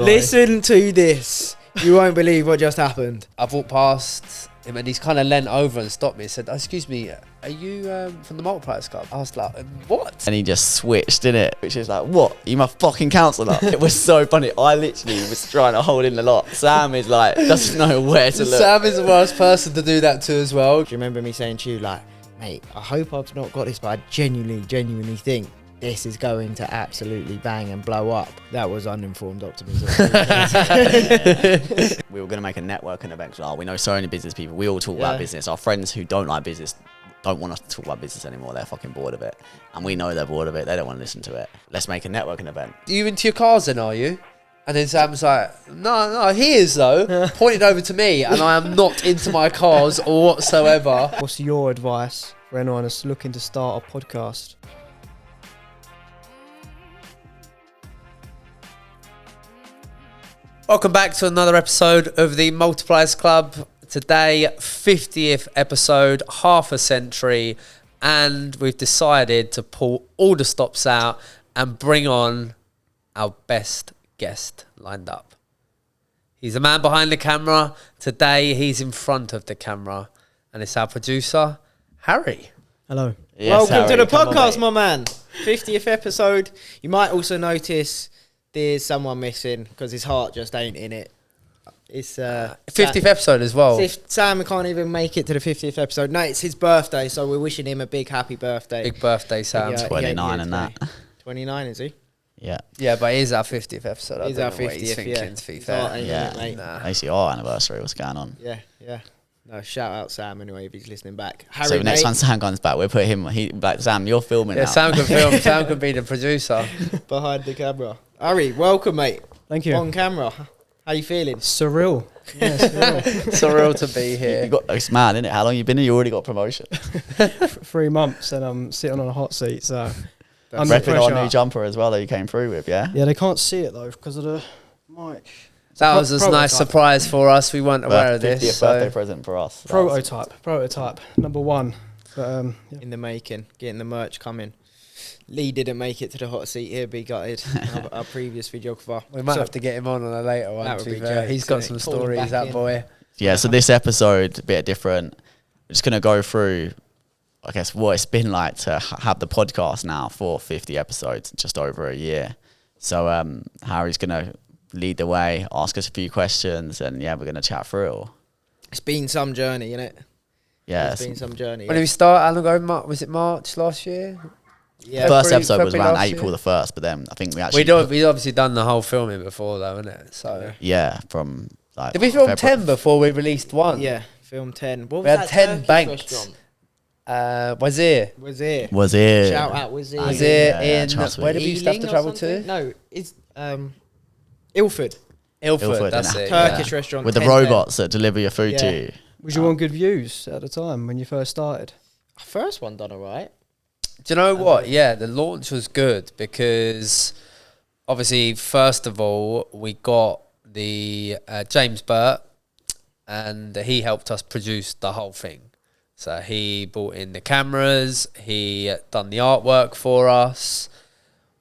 Listen to this. You won't believe what just happened. I walked past him and he's kind of leant over and stopped me and said, excuse me, are you from the Multipliers Club? I was like, what? And he just switched, didn't it? Which is like, what? You my fucking counsellor? It was so funny. I literally was trying to hold in the lot. Sam is like, doesn't know where to look. Sam is the worst person to do that to as well. Do you remember me saying to you, like, mate, I hope I've not got this, but I genuinely think this is going to absolutely bang and blow up. That was uninformed optimism. We were going to make a networking event. We know so many business people. We all talk about business. Our friends who don't like business don't want us to talk about business anymore. They're fucking bored of it. And we know they're bored of it. They don't want to listen to it. Let's make a networking event. Are you into your cars then, are you? And then Sam's like, no, he is though. Pointed over to me, and I am not into my cars or whatsoever. What's your advice for anyone that's looking to start a podcast? Welcome back to another episode of the Multipliers Club. Today, 50th episode, half a century, and we've decided to pull all the stops out and bring on our best guest lined up. He's the man behind the camera. Today, he's in front of the camera, and it's our producer, Harry. Hello. Yes, Welcome Harry, to the come on, podcast, mate. my man. 50th episode. You might also notice there's someone missing because his heart just ain't in it. It's 50th episode as well. Sam can't even make it to the 50th episode. No, it's his birthday, so we're wishing him a big happy birthday. Big birthday, Sam. 29 and that. 29, is he? Yeah. Yeah, but it is our 50th episode. He's I our don't know what he's 50th, thinking, yeah. to be He's fair. not, ain't Yeah. it, mate? Nah. Basically our anniversary. What's going on? Yeah. No, shout out Sam anyway if he's listening back. Harry, So next mate, time Sam comes back, we'll put him, like, Sam, you're filming Yeah, now. Sam can film. Sam can be the producer. behind the camera. Harry, welcome, mate. Thank you. On camera. How you feeling? Surreal. Yeah, surreal. Surreal to be here. It's mad, isn't it? How long you been here? You already got promotion. 3 months and I'm sitting on a hot seat, so That's under Repping our pressure. new jumper as well that you came through with, yeah? Yeah, they can't see it though because of the mic. That was a nice Prototype. surprise for us. We weren't aware of 50th this. birthday So. present for us. Prototype, number 1. But yeah. In the making, getting the merch coming. Lee didn't make it to the hot seat here, be gutted. our previous videographer. We might So- have to get him on a later one. That To would be be fair. jokes, He's got innit? some Pull him stories, back that in. boy. Yeah, so this episode, a bit different. We're just going to go through, I guess, what it's been like to have the podcast now for 50 episodes, just over a year. So Harry's going to lead the way, ask us a few questions, and yeah, we're going to chat through it all. It's been some journey, innit? Yeah, It's been some journey. When did we start? How long ago? Was it March last year? Yeah. first episode was February around last April year? the 1st, but then I think we actually... We'd obviously done the whole filming before, though, innit? So Yeah, from... like did we film February. 10 before we released one? Yeah, film 10. What was We had that 10 Turkish banked. restaurant? Wazir. Was it? Was it? Shout out Wazir. Wazir Yeah, in... trust me. Where did we used to have Ealing to or travel something? to? No, it's Ilford. Ilford, that's innit? it. Turkish yeah. restaurant. With the 10 robots that deliver your food to Yeah. you. Was you on good views at the time when you first started? First one done alright. Do you know what? Yeah, the launch was good because obviously, first of all, we got the James Burt, and he helped us produce the whole thing. So he brought in the cameras, he done the artwork for us.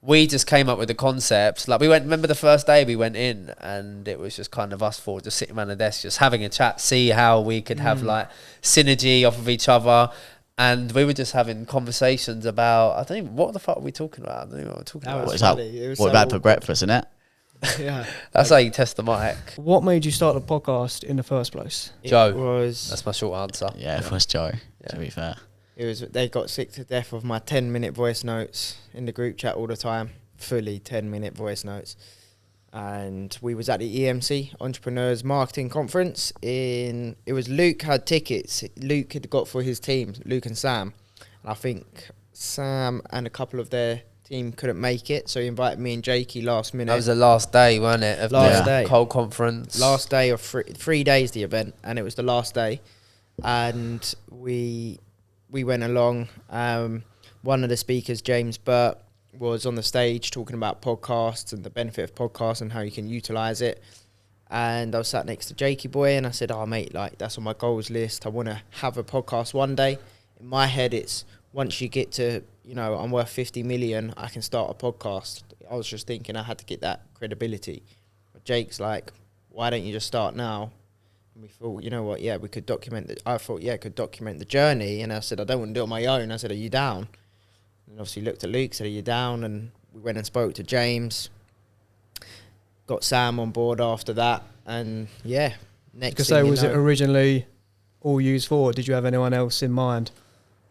We just came up with the concept. Like, we went, remember the first day we went in, and it was just kind of us four just sitting around the desk, just having a chat, see how we could have like synergy off of each other. And we were just having conversations about, I don't even, what the fuck were we talking about? I don't even know what we're talking That about. What was is that? funny. It was What so about for awkward. breakfast, isn't it? Yeah. That's how you test the mic. What made you start the podcast in the first place? Joe. It was. That's my short answer. Yeah, it was Joe, Yeah. to be fair. It was. They got sick to death of my 10-minute voice notes in the group chat all the time. Fully 10-minute voice notes. And we was at the EMC Entrepreneurs Marketing Conference it was Luke had tickets. Luke had got for his team, Luke and Sam. And I think Sam and a couple of their team couldn't make it, so he invited me and Jakey last minute. That was the last day, wasn't it? Of Last the day. whole conference. Last day of 3 days the event, and it was the last day, and we went along. One of the speakers, James Burt, was on the stage talking about podcasts and the benefit of podcasts and how you can utilize it. And I was sat next to Jakey boy, and I said, "Oh mate, like that's on my goals list. I want to have a podcast one day." In my head, it's once you get to, you know, I'm worth 50 million, I can start a podcast. I was just thinking I had to get that credibility. But Jake's like, why don't you just start now? And we thought, you know what, yeah, we could document could document the journey. And I said, I don't want to do it on my own. I said, are you down? And obviously looked at Luke, said, are you down? And we went and spoke to James, got Sam on board after that. And yeah, next thing was it originally all used for? Did you have anyone else in mind?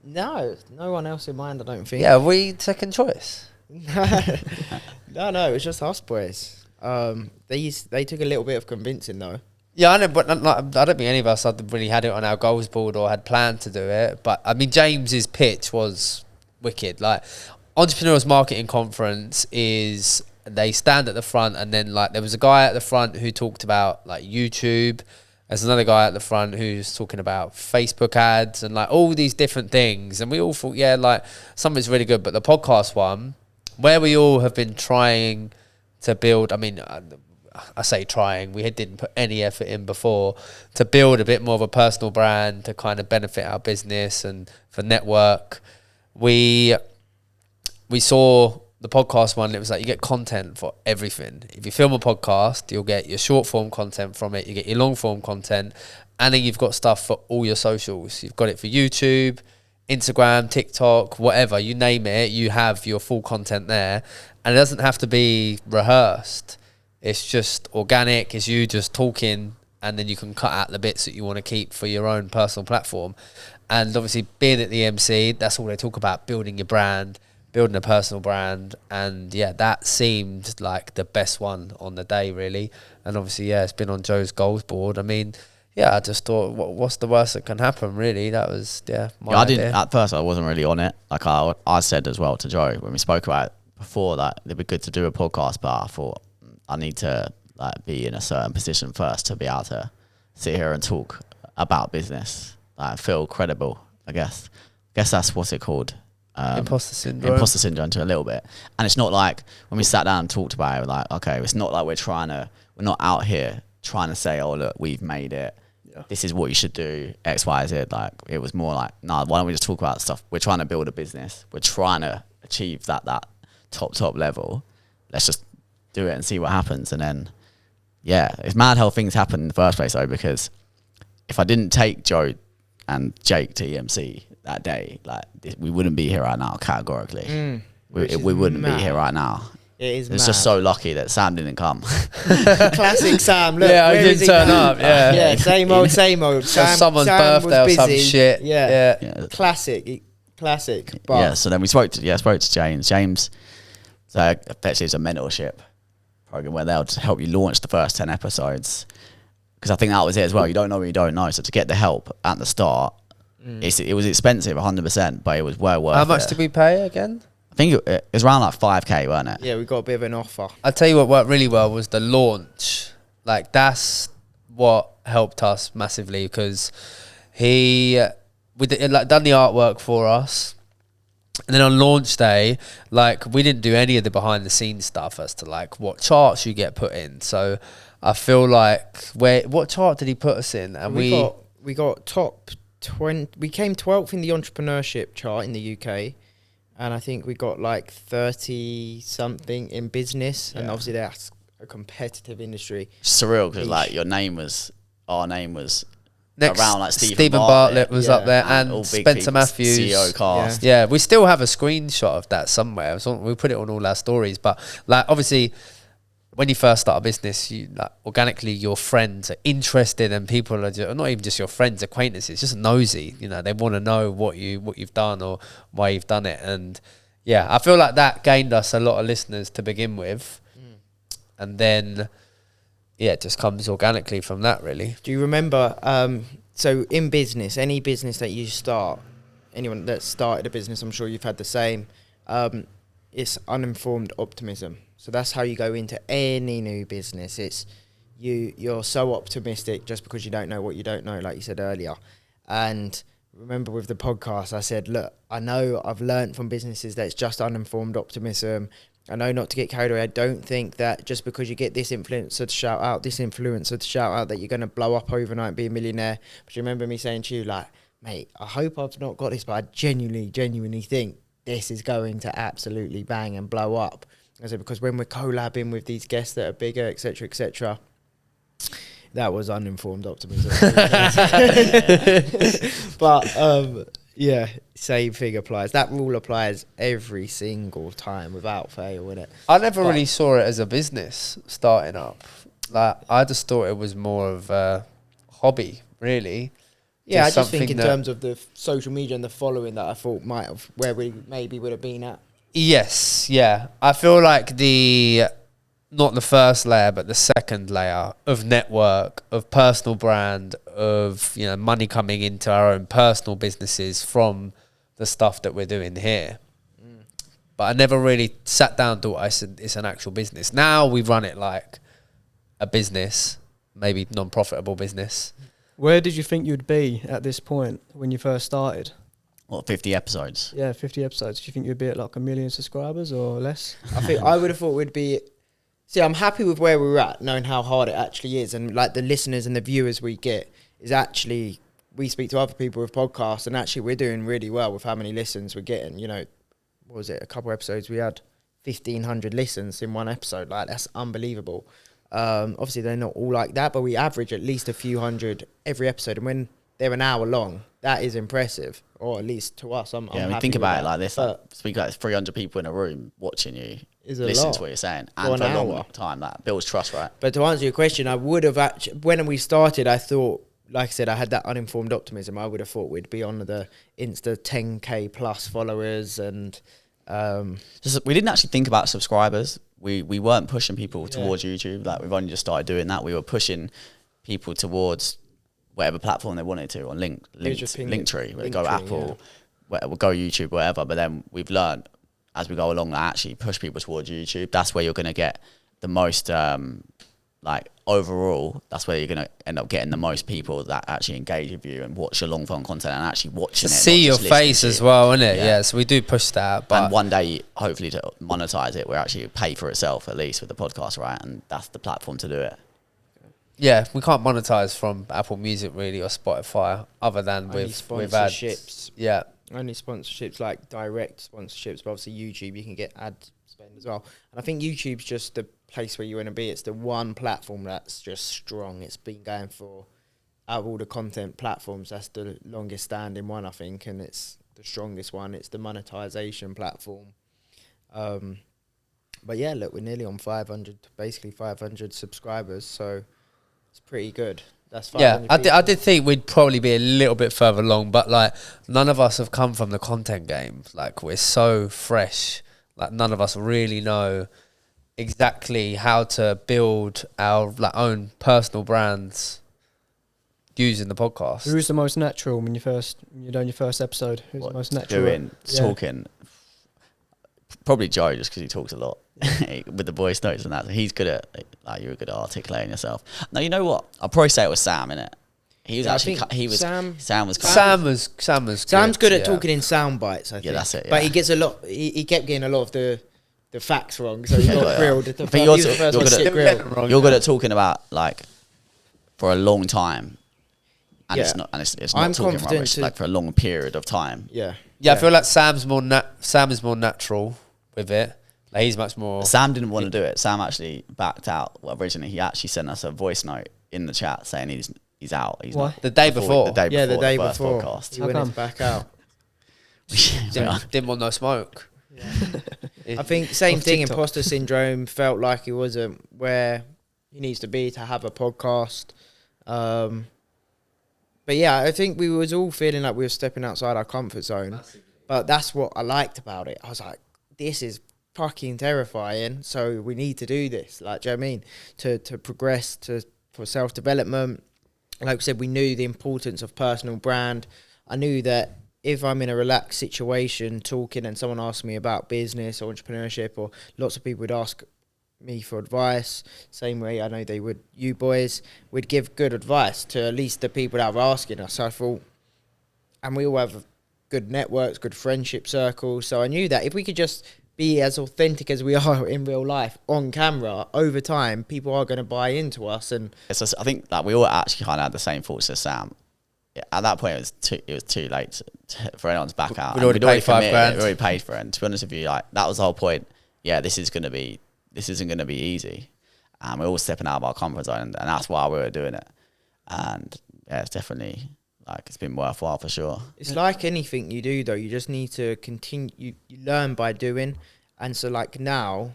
No one else in mind, I don't think. Yeah, we second choice. No, it was just us boys. They took a little bit of convincing though. Yeah, I know, but I don't think any of us had really had it on our goals board or had planned to do it. But I mean, James's pitch was wicked. Like, Entrepreneurs Marketing Conference is, they stand at the front, and then like there was a guy at the front who talked about like YouTube. There's another guy at the front who's talking about Facebook ads and like all these different things. And we all thought, yeah, like something's really good. But the podcast one, where we all have been trying to build, I mean, I say trying, we didn't put any effort in before to build a bit more of a personal brand to kind of benefit our business and for network. We saw the podcast one, it was like you get content for everything. If you film a podcast, you'll get your short form content from it, you get your long form content, and then you've got stuff for all your socials. You've got it for YouTube, Instagram, TikTok, whatever, you name it, you have your full content there. And it doesn't have to be rehearsed. It's just organic, it's you just talking, and then you can cut out the bits that you want to keep for your own personal platform. And obviously being at the MC, that's all they talk about, building your brand, building a personal brand. And yeah, that seemed like the best one on the day, really. And obviously, yeah, it's been on Joe's goals board. I mean, yeah, I just thought, what's the worst that can happen, really? That was, my idea. At first, I wasn't really on it. Like I said as well to Joe when we spoke about it before, that it'd be good to do a podcast, but I thought I need to like be in a certain position first to be able to sit here and talk about business, like feel credible. I guess that's what's it called. Imposter syndrome to a little bit. And it's not like when we sat down and talked about it, like, okay, it's not like we're not out here trying to say, oh look, we've made it. Yeah. This is what you should do, X, Y, Z. Like, it was more like, nah, why don't we just talk about stuff? We're trying to build a business. We're trying to achieve that top level. Let's just do it and see what happens. And then, yeah, it's mad how things happen in the first place though, because if I didn't take Joe and Jake to EMC that day, like, we wouldn't be here right now, categorically. We wouldn't be here right now. It's just so lucky that Sam didn't come. Classic Sam. Look, yeah, he didn't turn up. Yeah, same old. Someone's birthday or some shit. Yeah. Classic. But yeah. So then we spoke to James. James, so effectively, it's a mentorship program where they'll just help you launch the first 10 episodes. Because I think that was it as well. You don't know what you don't know. So to get the help at the start, it was expensive, 100%, but it was well worth it. How much did we pay again? I think it was around like 5k, wasn't it? Yeah, we got a bit of an offer. I'll tell you what worked really well was the launch. Like, that's what helped us massively, because we done the artwork for us. And then on launch day, like, we didn't do any of the behind the scenes stuff as to like what charts you get put in. So I feel like what chart did he put us in? And we got top 20. We came 12th in the entrepreneurship chart in the UK. And I think we got like 30 something in business. Yeah. And obviously that's a competitive industry. It's surreal because like our name was next, around like Stephen Bartlett was up there, and Spencer Matthews. CEO cast. Yeah, we still have a screenshot of that somewhere. We put it on all our stories. But like, obviously, when you first start a business, you like, organically your friends are interested, and people are not even just your friends, acquaintances, just nosy. You know, they want to know what you've done or why you've done it. And yeah, I feel like that gained us a lot of listeners to begin with, and then it just comes organically from that, really. Do you remember? So in business, any business that you start, anyone that started a business, I'm sure you've had the same. It's uninformed optimism. So that's how you go into any new business. It's you're so optimistic just because you don't know what you don't know, like you said earlier. And remember with the podcast, I said, look, I know I've learned from businesses that it's just uninformed optimism. I know not to get carried away. I don't think that just because you get this influencer to shout out that you're going to blow up overnight and be a millionaire. But you remember me saying to you, like, mate, I hope I've not got this, but I genuinely think this is going to absolutely bang and blow up. I said, because when we're collabing with these guests that are bigger, etc., that was uninformed optimism. But yeah, same thing applies. That rule applies every single time without fail, innit? I never really saw it as a business starting up. Like, I just thought it was more of a hobby, really. Yeah, I just think in terms of the social media and the following that I thought might have, where we maybe would have been at. Yes, yeah. I feel like not the first layer, but the second layer of network, of personal brand, of, you know, money coming into our own personal businesses from the stuff that we're doing here. But I never really sat down and thought it's an actual business. Now we run it like a business, maybe non-profitable business. Where did you think you'd be at this point when you first started? What, 50 episodes? Yeah, 50 episodes. Do you think you'd be at like 1 million subscribers or less? I think I would have thought we'd be. See, I'm happy with where we're at, knowing how hard it actually is, and like the listeners and the viewers we get is actually, we speak to other people with podcasts, and actually we're doing really well with how many listens we're getting. You know, what was it? A couple of episodes we had 1,500 listens in one episode. Like, that's unbelievable. Obviously they're not all like that, but we average at least a few hundred every episode, and when they're an hour long, that is impressive, or at least to us. I'm I mean, think about it like this: like, speak like 300 people in a room watching you, listen to what you're saying, and for a long time, that builds trust, right? But to answer your question, I would have actually, when we started, I thought, like I said, I had that uninformed optimism. I would have thought we'd be on the Insta 10k plus followers, and we didn't actually think about subscribers. We weren't pushing people towards YouTube. Like, we've only just started doing that. We were pushing people towards whatever platform they wanted to, on Linktree, whether go Apple, whatever, go YouTube, whatever. But then we've learned as we go along that actually push people towards YouTube. That's where you're going to get the most, like, overall, that's where you're going to end up getting the most people that actually engage with you and watch your long form content and actually watching it. See your face as well, innit? Yeah, so we do push that. But and one day, hopefully, to monetize it, we're actually pay for itself, at least with the podcast, right? And that's the platform to do it. Yeah, we can't monetize from Apple Music really or Spotify, other than with sponsorships. Ads. Yeah, only sponsorships, like direct sponsorships. But obviously YouTube, you can get ad spend as well. And I think YouTube's just the place where you want to be. It's the one platform that's just strong. It's been going for, out of all the content platforms, that's the longest standing one, I think, and it's the strongest one. It's the monetization platform. But yeah, look, we're nearly on 500 subscribers, so it's pretty good. That's 500 yeah, I did think we'd probably be a little bit further along, but like, none of us have come from the content game. Like, we're so fresh. Like, none of us really know exactly how to build our own personal brands using the podcast. Who's the most natural when you're doing your first episode? Who's the most natural? Talking. Probably Joe, just because he talks a lot with the voice notes and that. He's good at, like, you're good at articulating yourself. No, you know what? I'll probably say it was Sam, innit? He was Sam's good at talking in sound bites, I think. Yeah, that's it. Yeah. But he gets a lot. He kept getting a lot of the facts wrong, so he got grilled. You're good at talking about, like, for a long time, and it's not talking rubbish, like, for a long period of time. Yeah. I feel like Sam is more natural with it. Like, he's much more. Sam didn't want to do it. Sam actually backed out. Well, originally he actually sent us a voice note in the chat saying he's out. He's not, the day before. The day before. Podcast. He went back out. Didn't want no smoke. Yeah. I think same thing. Imposter syndrome. Felt like he wasn't where he needs to be to have a podcast. But yeah, I think we was all feeling like we were stepping outside our comfort zone. Massively. But that's what I liked about it. I was like, this is fucking terrifying. So we need to do this. Like, do you know what I mean? To progress, for self-development. Like we said, we knew the importance of personal brand. I knew that if I'm in a relaxed situation talking and someone asks me about business or entrepreneurship, or lots of people would ask me for advice, same way I know they would you boys, would give good advice to at least the people that were asking us. So I thought, and we all have good networks, good friendship circles, so I knew that if we could just be as authentic as we are in real life on camera, over time people are going to buy into us. And I think that we all actually kind of had the same thoughts as Sam. At that point it was too late for anyone to back out. We'd already paid $5,000. We'd already paid for it, and to be honest with you, like, that was the whole point. yeah, this isn't going to be easy. And we're all stepping out of our comfort zone, and that's why we were doing it. And yeah, it's definitely like it's been worthwhile for sure. It's like anything you do though, you just need to continue. You learn by doing, and so like now,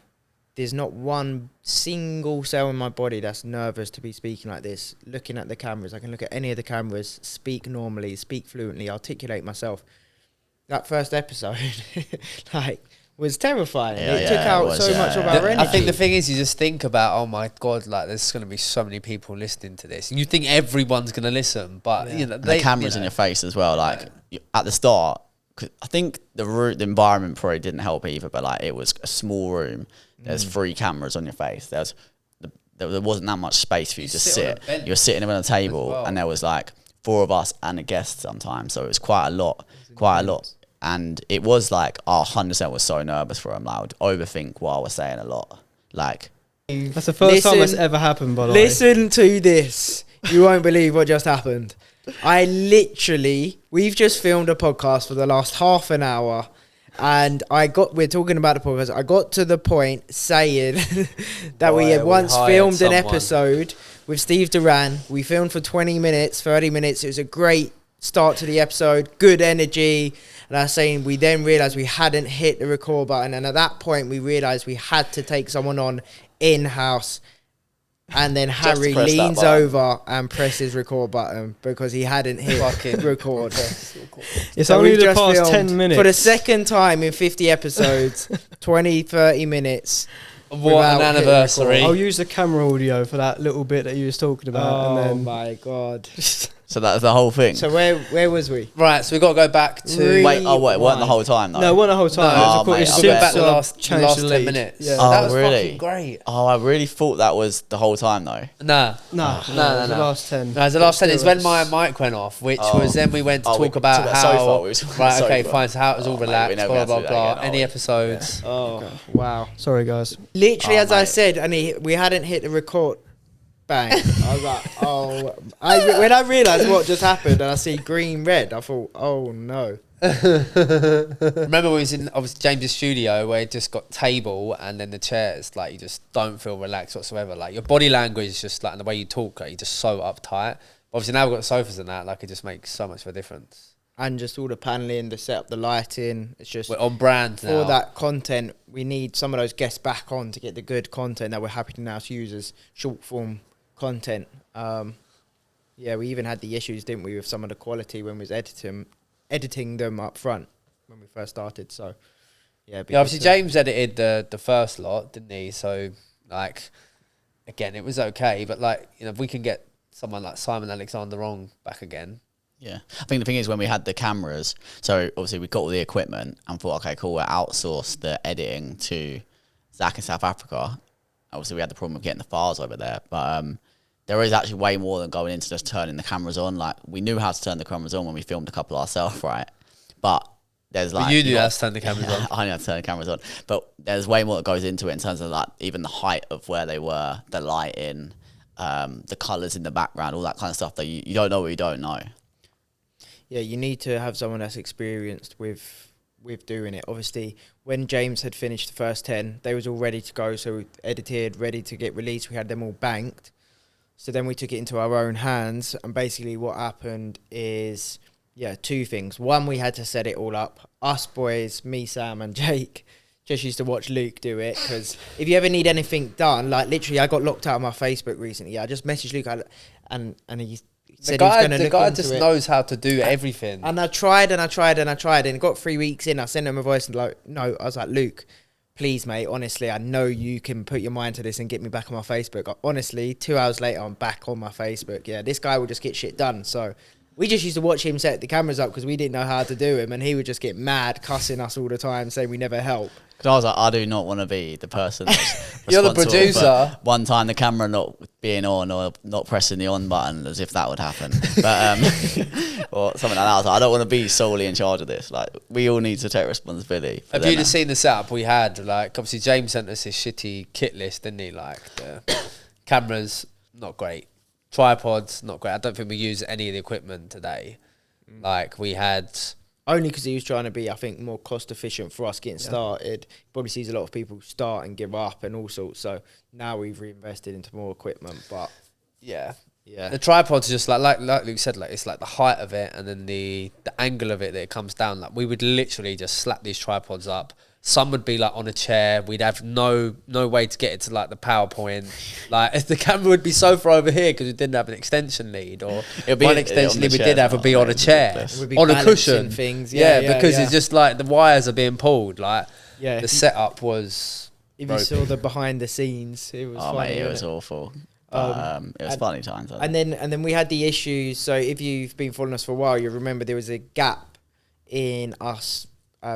there's not one single cell in my body that's nervous to be speaking like this. Looking at the cameras, I can look at any of the cameras, speak normally, speak fluently, articulate myself. That first episode, like, was terrifying. It took out so much of our energy. I think the thing is, you just think about, oh my God, like there's going to be so many people listening to this. And you think everyone's going to listen, but you know, the cameras in your face as well. Like at the start, 'cause I think the environment probably didn't help either. But like it was a small room. There's 3 cameras on your face. There wasn't that much space for you to sit. You were sitting on a table, and there was like 4 of us and a guest sometimes. So it was quite a lot. And it was like, 100% was so nervous for him. Like, I would overthink while I was saying a lot. Like, that's the first time that's ever happened, by the way. Listen to this. You won't believe what just happened. We've just filmed a podcast for the last half an hour. And we're talking about the podcast. I got to the point saying that we had once filmed an episode with Steve Duran. We filmed for 20 minutes, 30 minutes. It was a great start to the episode, good energy. And I was saying we then realised we hadn't hit the record button. And at that point, we realised we had to take someone on in-house. And then Harry leans over and presses record button because he hadn't hit record. It's only the past 10 minutes. For the second time in 50 episodes, 20, 30 minutes. What an anniversary. I'll use the camera audio for that little bit that you was talking about. Oh, and then my God. so that's the whole thing. So where was we? Right, so we got to go back to... Wait, it wasn't the whole time though? No, it wasn't the whole time. It's back the last 10 minutes. Yeah. That was really? fucking great. Oh, I really thought that was the whole time though. No. The last 10. No, the last 10 is when my mic went off, which was then we went to talk about how... Right, okay, fine, so how it was all relaxed, blah, blah, blah. Any episodes. Yeah. Oh, wow. Sorry, guys. Literally, as I said, and we hadn't hit the record. Bang. I was like, when I realised what just happened and I see green, red, I thought, oh, no. Remember we was in obviously James's studio where he just got table and then the chairs, like you just don't feel relaxed whatsoever. Like your body language is just like, and the way you talk, like, you're just so uptight. Obviously now we've got sofas and that, like it just makes so much of a difference. And just all the paneling, the setup, the lighting, it's just... We're on brand now. For that content, we need some of those guests back on to get the good content that we're happy to now use as short form content. Yeah, we even had the issues, didn't we, with some of the quality when we was editing them up front when we first started. So yeah, obviously James edited the first lot, didn't he? So like again, it was okay, but like, you know, if we can get someone like Simon Alexander on back again. Yeah, I think the thing is when we had the cameras, so obviously we got all the equipment and thought, okay, cool, we'll outsource the editing to Zach in South Africa. Obviously we had the problem of getting the files over there, but there is actually way more than going into just turning the cameras on. Like, we knew how to turn the cameras on when we filmed a couple ourselves, right? But there's like... But you knew how to turn the cameras on. I knew how to turn the cameras on. But there's way more that goes into it in terms of like even the height of where they were, the lighting, the colours in the background, all that kind of stuff that you don't know what you don't know. Yeah, you need to have someone that's experienced with doing it. Obviously, when James had finished the first 10, they was all ready to go, so we edited, ready to get released. We had them all banked. So then we took it into our own hands, and basically what happened is, yeah, 2 things. One, we had to set it all up. Us boys, me, Sam and Jake, just used to watch Luke do it, because if you ever need anything done, like literally I got locked out of my Facebook recently. I just messaged Luke and he said he was going to look into it. The guy just knows how to do everything. And I tried, and it got 3 weeks in. I sent him a voice and like, no, I was like, Luke, please, mate, honestly, I know you can put your mind to this and get me back on my Facebook. Honestly, 2 hours later, I'm back on my Facebook. Yeah, this guy will just get shit done. So we just used to watch him set the cameras up because we didn't know how to do him, and he would just get mad, cussing us all the time, saying we never help. Because I was like, I do not want to be the person that's You're the producer. One time the camera not being on or not pressing the on button, as if that would happen. But or something like that. I was like, I don't want to be solely in charge of this. Like, we all need to take responsibility. Have you just seen the setup we had? Like, obviously James sent us his shitty kit list, didn't he? Like, the cameras, not great. Tripods, not great. I don't think we use any of the equipment today. Like, we had only because he was trying to be, I think, more cost efficient for us getting started. Probably sees a lot of people start and give up and all sorts. So now we've reinvested into more equipment. But Yeah. yeah, The tripod's just like Luke said, like it's like the height of it and then the angle of it that it comes down. Like we would literally just slap these tripods up. Some would be like on a chair. We'd have no way to get it to like the PowerPoint. Like the camera would be so far over here because we didn't have an extension lead, or one extension lead we did have would be on a chair, on a cushion. Things. Because it's just like the wires are being pulled. Like the setup was. If you saw the behind the scenes, it was. Oh funny, mate, it was awful. It was funny times. And then we had the issues. So if you've been following us for a while, you remember there was a gap in us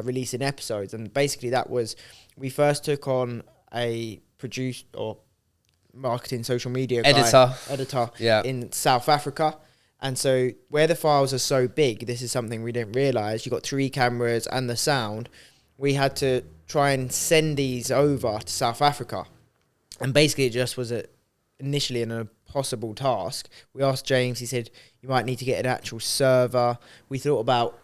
releasing episodes, and basically that was we first took on a producer or marketing social media editor in South Africa. And so where the files are so big, this is something we didn't realize. You got 3 cameras and the sound. We had to try and send these over to South Africa, and basically it just was initially an impossible task. We asked James, he said, you might need to get an actual server. We thought about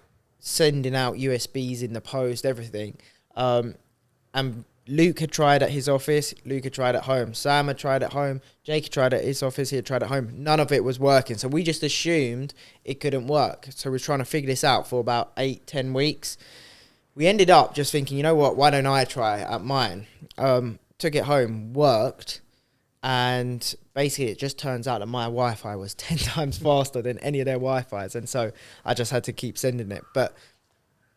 sending out USBs in the post, everything. And Luke had tried at his office. Luke had tried at home. Sam had tried at home. Jake had tried at his office. He had tried at home. None of it was working. So we just assumed it couldn't work. So we were trying to figure this out for about 8-10 weeks. We ended up just thinking, you know what, why don't I try it at mine? Took it home, worked. And basically it just turns out that my Wi-Fi was 10 times faster than any of their Wi-Fis. And so I just had to keep sending it. But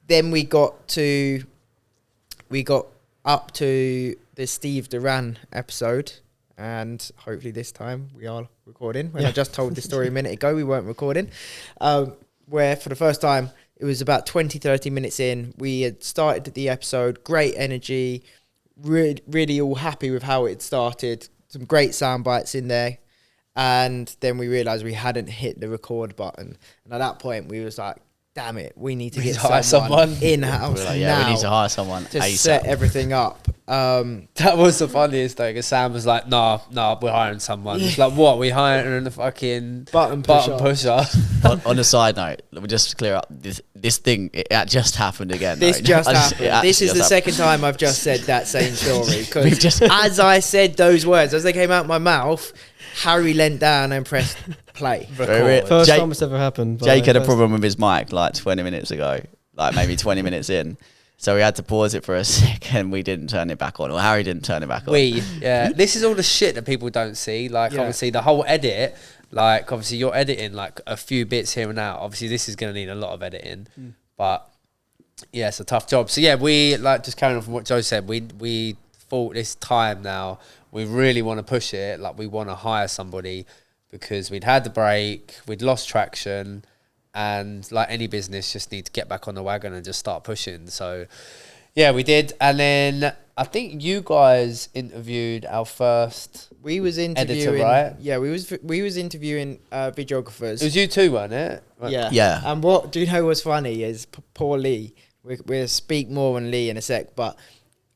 then we got up to the Steve Duran episode. And hopefully this time we are recording. When I just told this story a minute ago, we weren't recording. Where for the first time, it was about 20-30 minutes in. We had started the episode, great energy, really all happy with how it started. Some great sound bites in there. And then we realised we hadn't hit the record button. And at that point, we was like, damn it, we need to get someone in-house like, now. We need to hire someone to ASAP. set everything up. That was the funniest thing, because Sam was like, nah, we're hiring someone. It's like, what, we hiring the fucking button pusher? on a side note, we just clear up this thing, it just happened again. This just happened. This is the second time I've just said that same story, because as I said those words, as they came out my mouth, Harry leant down and pressed play. First time it's ever happened. Jake had a problem with his mic like 20 minutes ago, like maybe 20 minutes in. So we had to pause it for a second. We didn't turn it back on, or Harry didn't turn it back on. This is all the shit that people don't see. Like, obviously, the whole edit, like, obviously, you're editing, like, a few bits here and out. Obviously, this is going to need a lot of editing. But, yeah, it's a tough job. So, yeah, we, like, just carrying on from what Joe said, we thought this time now, we really want to push it. Like, we want to hire somebody because we'd had the break, we'd lost traction, and like any business, just need to get back on the wagon and just start pushing. So, yeah, we did. And then I think you guys interviewed our first editor, right? Yeah, we was interviewing videographers. It was you too, wasn't it? Yeah. And what do you know what's funny is poor Lee. We'll speak more on Lee in a sec, but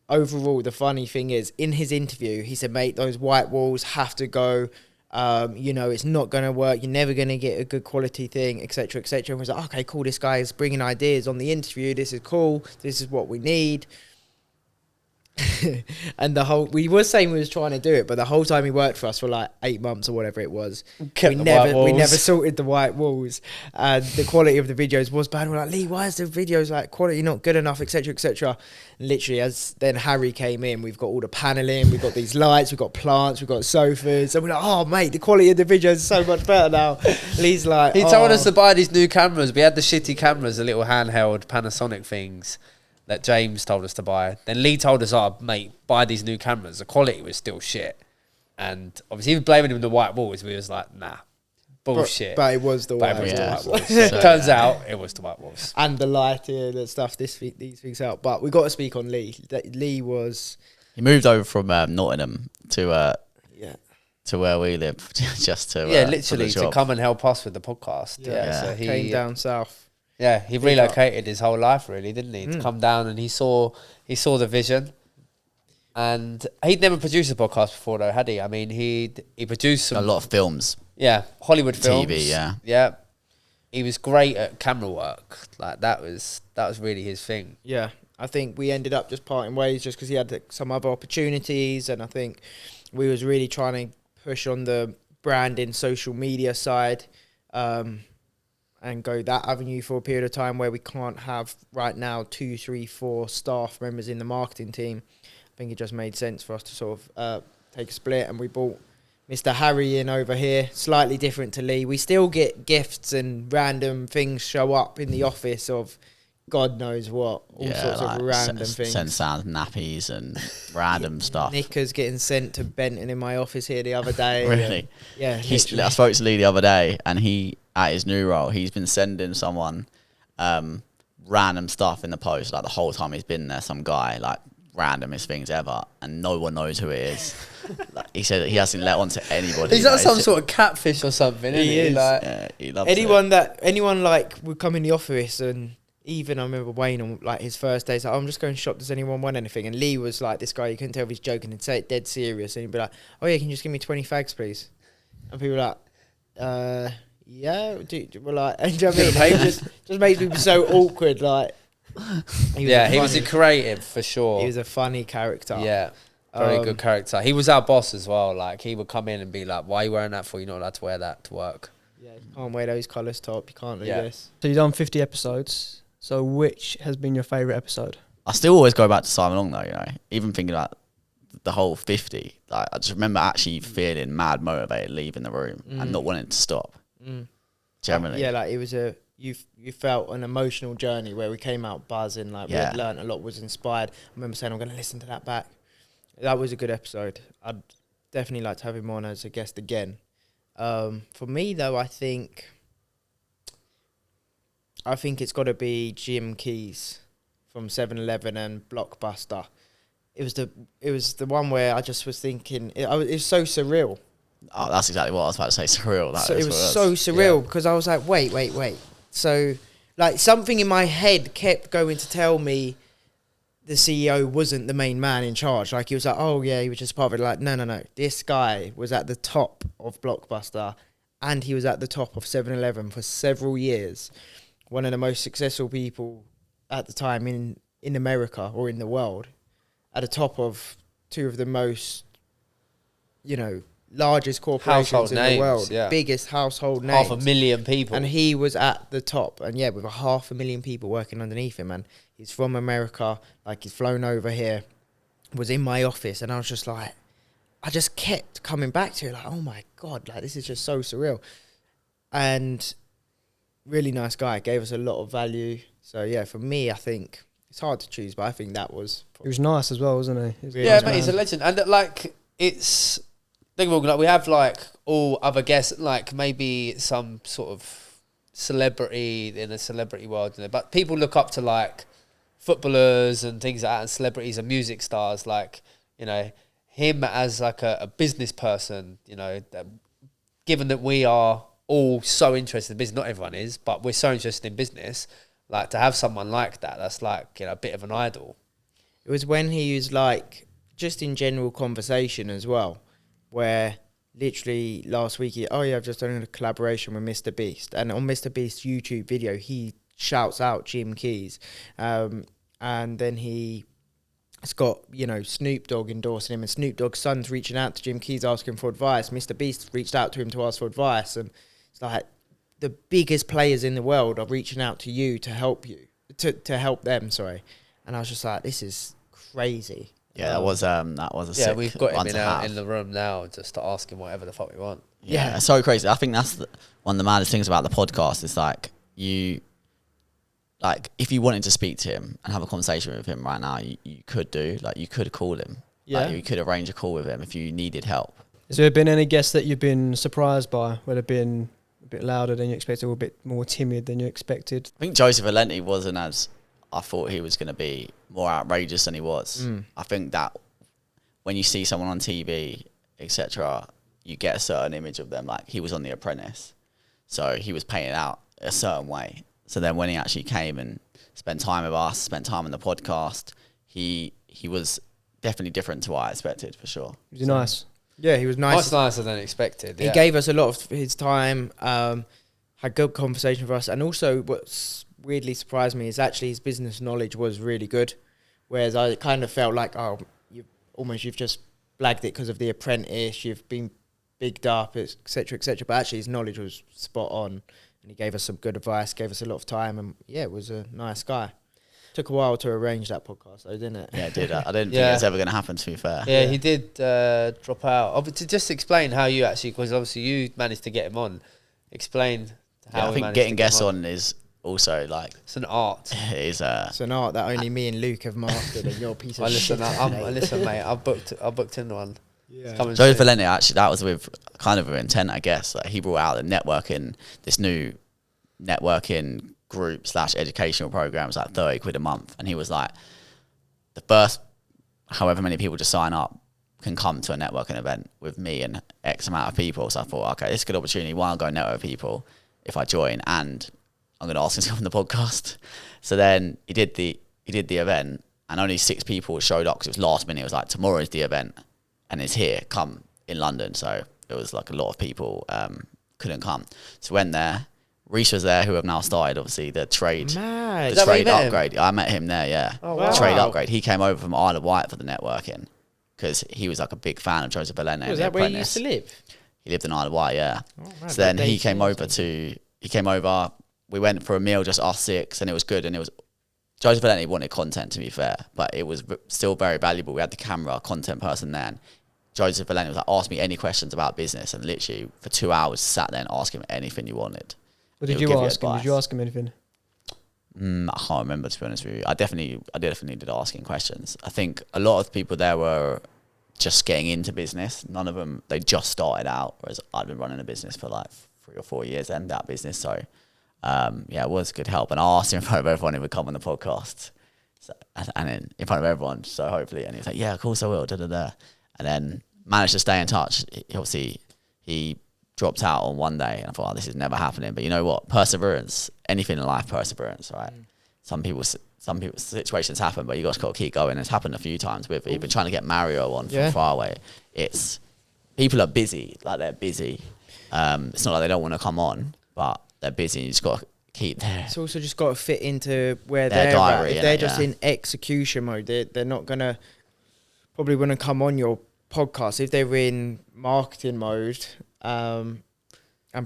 overall, the funny thing is, in his interview, he said, mate, those white walls have to go. It's not going to work. You're never going to get a good quality thing, etc., etc. And was like, okay, cool. This guy is bringing ideas on the interview. This is cool. This is what we need. And we were saying we was trying to do it, but the whole time he worked for us for like 8 months or whatever it was, we never sorted the white walls, and the quality of the videos was bad. We're like, Lee, why is the videos like quality not good enough, etc., etc. Literally, as then Harry came in, we've got all the paneling, we've got these lights, we've got plants, we've got sofas, and we're like, oh mate, the quality of the videos is so much better now. Lee's like, he told us to buy these new cameras. We had the shitty cameras, the little handheld Panasonic things that James told us to buy. Then Lee told us, oh, mate, buy these new cameras. The quality was still shit. And obviously, he was blaming him on the white walls. We was like, nah, bullshit. But it was the white walls. Turns out, it was the white walls. And the lighting and stuff, these things out. But we got to speak on Lee. Lee was... He moved over from Nottingham to where we live, just to... literally, to come and help us with the podcast. So he came down south. Yeah, he relocated his whole life, really, didn't he? To come down, and he saw the vision. And he'd never produced a podcast before, though, had he? I mean, he produced a lot of films. Yeah, Hollywood films. TV, Yeah. he was great at camera work. Like that was really his thing. Yeah, I think we ended up just parting ways just because he had some other opportunities, and I think we was really trying to push on the branding, social media side, and go that avenue for a period of time where we can't have right now 2, 3, 4 staff members in the marketing team. I think it just made sense for us to sort of take a split, and we brought Mr. Harry in over here, slightly different to Lee. We still get gifts and random things show up in the office of God knows what, all sorts of random things. Send sound nappies and random stuff. Knickers getting sent to Benton in my office here the other day. Really? Yeah. I spoke to Lee the other day, and he, at his new role, he's been sending someone random stuff in the post. Like the whole time he's been there, some guy, like randomest things ever, and no one knows who it is. Like, he said he hasn't let on to anybody. He's not some sort of catfish or something, he is. Like, yeah, he loves anyone like would come in the office, and even I remember Wayne on like his first day, like, I'm just going to shop, does anyone want anything? And Lee was like this guy, you couldn't tell if he's joking, he'd say it dead serious, and he'd be like, oh yeah, can you just give me 20 fags please? And people were like, yeah, we're like, and do you know what I mean? It just makes people so awkward, like. He was a creative for sure. He was a funny character. Yeah, very good character. He was our boss as well. Like he would come in and be like, "Why are you wearing that for? You're not allowed to wear that to work." Yeah, you can't wear those colours top. You can't do this. So you've done 50 episodes. So which has been your favourite episode? I still always go back to Simon Long though. You know, even thinking about the whole 50. Like I just remember actually feeling mad motivated leaving the room and not wanting to stop. Generally, yeah, like it was you felt an emotional journey where we came out buzzing, like we had learnt a lot, was inspired. I remember saying I'm going to listen to that back. That was a good episode. I'd definitely like to have him on as a guest again. For me though, I think it's got to be Jim Keys from 7-Eleven and Blockbuster. It was the one where I just was thinking it was so surreal. Oh, that's exactly what I was about to say. Surreal. So it was so surreal because I was like, wait. So, like, something in my head kept going to tell me the CEO wasn't the main man in charge. Like, he was like, oh, yeah, he was just part of it. Like, no. This guy was at the top of Blockbuster and he was at the top of 7-Eleven for several years. One of the most successful people at the time in America or in the world. At the top of two of the most, largest corporations in the world, biggest household names. 500,000 people. And he was at the top. And with 500,000 people working underneath him. And he's from America, like he's flown over here, was in my office. And I was just like, I just kept coming back to it, like, oh my God, like this is just so surreal. And really nice guy, gave us a lot of value. So yeah, for me, I think it's hard to choose, but I think that was... He was nice as well, wasn't he? Yeah, mate, he's a legend. And like, it's... Like we have like all other guests, like maybe some sort of celebrity in the celebrity world, but people look up to like footballers and things like that, and celebrities and music stars. Like him as like a business person. Given that we are all so interested in business, not everyone is, but we're so interested in business. Like to have someone like that, that's like a bit of an idol. It was when he was like just in general conversation as well. Where literally last week, I've just done a collaboration with Mr. Beast. And on Mr. Beast's YouTube video, he shouts out Jim Keys. And then he's got, Snoop Dogg endorsing him. And Snoop Dogg's son's reaching out to Jim Keys asking for advice. Mr. Beast reached out to him to ask for advice. And it's like the biggest players in the world are reaching out to you to help to help them, sorry. And I was just like, this is crazy. Yeah, that was a sick we've got one him to have. in the room now just to ask him whatever the fuck we want. Yeah, it's so crazy. I think that's one of the maddest things about the podcast is like if you wanted to speak to him and have a conversation with him right now, you could do, like you could call him. Yeah. Like, you could arrange a call with him if you needed help. Has there been any guests that you've been surprised by? Would have been a bit louder than you expected or a bit more timid than you expected? I think Joseph Valenti wasn't as I thought he was going to be, more outrageous than he was. I think that when you see someone on TV, etc., you get a certain image of them. Like he was on The Apprentice, so he was painted out a certain way. So then when he actually came and spent time with us, spent time on the podcast, he was definitely different to what I expected, for sure. Was he nice? Yeah, he was nice. Much nicer than expected. He gave us a lot of his time. had good conversation for us. And also what's weirdly surprised me is actually his business knowledge was really good. Whereas I kind of felt like, oh, you've just blagged it because of The Apprentice, you've been bigged up, etc., etc. But actually his knowledge was spot on, and he gave us some good advice, gave us a lot of time, and yeah, was a nice guy. Took a while to arrange that podcast though, didn't it? Yeah, it did. I didn't think it was ever going to happen, to be fair. Yeah, he did drop out. To just explain how you actually, because obviously you managed to get him on. Explain how I think getting guests on is also like... It's an art. It is it's an art that only me and Luke have mastered, and you're a piece of shit. Listen, mate, I booked in one. Yeah. Joseph Valenti, actually, that was with kind of an intent, I guess. Like, he brought out the networking, this new networking group / educational programs, like 30 quid a month. And he was like, the first however many people to sign up can come to a networking event with me and X amount of people. So I thought, okay, this is a good opportunity. Why not go network with people if I join? And I'm going to ask him to come on the podcast. So then he did the event, and only 6 people showed up because it was last minute. It was like, tomorrow's the event, and it's here, come in London. So it was like a lot of people couldn't come. So went there. Reece was there, who have now started, obviously, the trade upgrade. I met him there, yeah. Oh, wow. The trade upgrade. He came over from Isle of Wight for the networking because he was like a big fan of Joseph Valenti. Was that where he used to live? He lived in Isle of Wight, yeah. Oh, man, so then he came over. We went for a meal, just us 6, and it was good. And it was Joseph Valenti wanted content, to be fair, but it was still very valuable. We had the camera, content person there. And Joseph Valenti was like, ask me any questions about business, and literally for 2 hours sat there and asked him anything you wanted. What did you ask him? Did you ask him anything? I can't remember, to be honest with you. I definitely did ask him questions. I think a lot of people there were just getting into business. None of them, they just started out, whereas I'd been running a business for like 3 or 4 years and that business. So yeah, it was good help. And I asked him in front of everyone if he would come on the podcast. So, and then in front of everyone, so hopefully, and he was like, yeah, of course I will, And then managed to stay in touch. He dropped out on one day, and I thought, oh, this is never happening. But you know what? Perseverance, anything in life, perseverance, right? Some people's situations happen, but you just got to keep going. It's happened a few times with even trying to get Mario on from far away. It's people are busy, like they're busy. It's not like they don't want to come on, but they're busy. You just got to keep there. It's also just got to fit into where their they're diary, at. If they're just in execution mode, they're not gonna probably want to come on your podcast. If they're in marketing mode and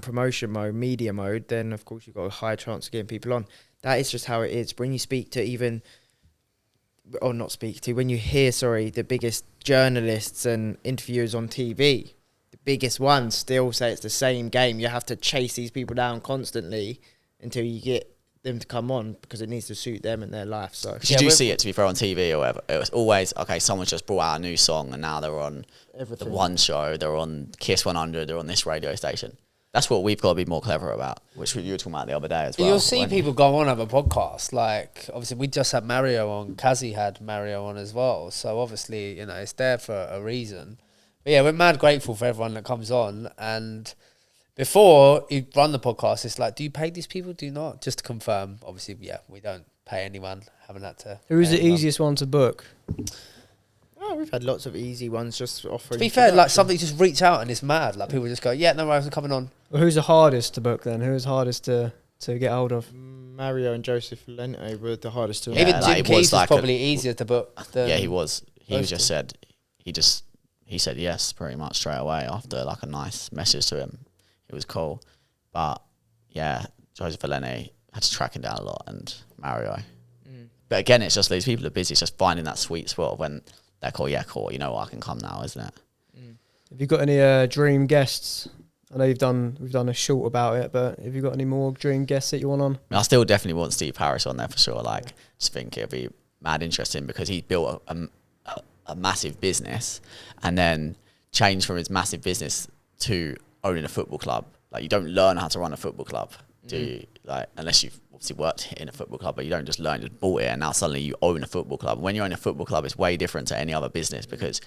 promotion mode, media mode, then of course you've got a high chance of getting people on. That is just how it is. When you speak to when you hear, the biggest journalists and interviewers on TV, the biggest ones still say it's the same game. You have to chase these people down constantly until you get them to come on, because it needs to suit them and their life. So you do see it, to be fair, on TV or whatever. It was always, okay, someone's just brought out a new song and now they're on everything. The One Show, they're on Kiss 100, they're on this radio station. That's what we've got to be more clever about, which you were talking about the other day as well. You'll see people go on other podcasts. Like, obviously, we just had Mario on. Kazi had Mario on as well. So, obviously, it's there for a reason. But, yeah, we're mad grateful for everyone that comes on. And before you run the podcast, it's like, do you pay these people? Do you not? Just to confirm. Obviously, yeah, we don't pay anyone. Haven't had to. Who is the easiest one to book? Oh, we've had lots of easy ones just offering. To be fair, like somebody just reach out and it's mad. Like people just go, yeah, no worries, I'm coming on. Well, who's the hardest to book then? Who's hardest to get hold of? Mario and Joseph Valenti were the hardest to. Even Jim Keys was probably easier to book. Yeah, he was. He said yes pretty much straight away after like a nice message to him. It was cool, but yeah, Joseph Valenti had to track him down a lot, and Mario. But again, it's just these people are busy. It's just finding that sweet spot of when they're cool. Yeah, cool. You know what? I can come now, isn't it? Have you got any dream guests? I know we've done a short about it, but have you got any more dream guests that you want on? I still definitely want Steve Harris on there for sure. Like, just think it'll be mad interesting because he built a massive business and then changed from his massive business to owning a football club. Like, you don't learn how to run a football club, do you? Like, unless you've obviously worked in a football club, but you don't just learn, just bought it and now suddenly you own a football club. When you own a football club, it's way different to any other business because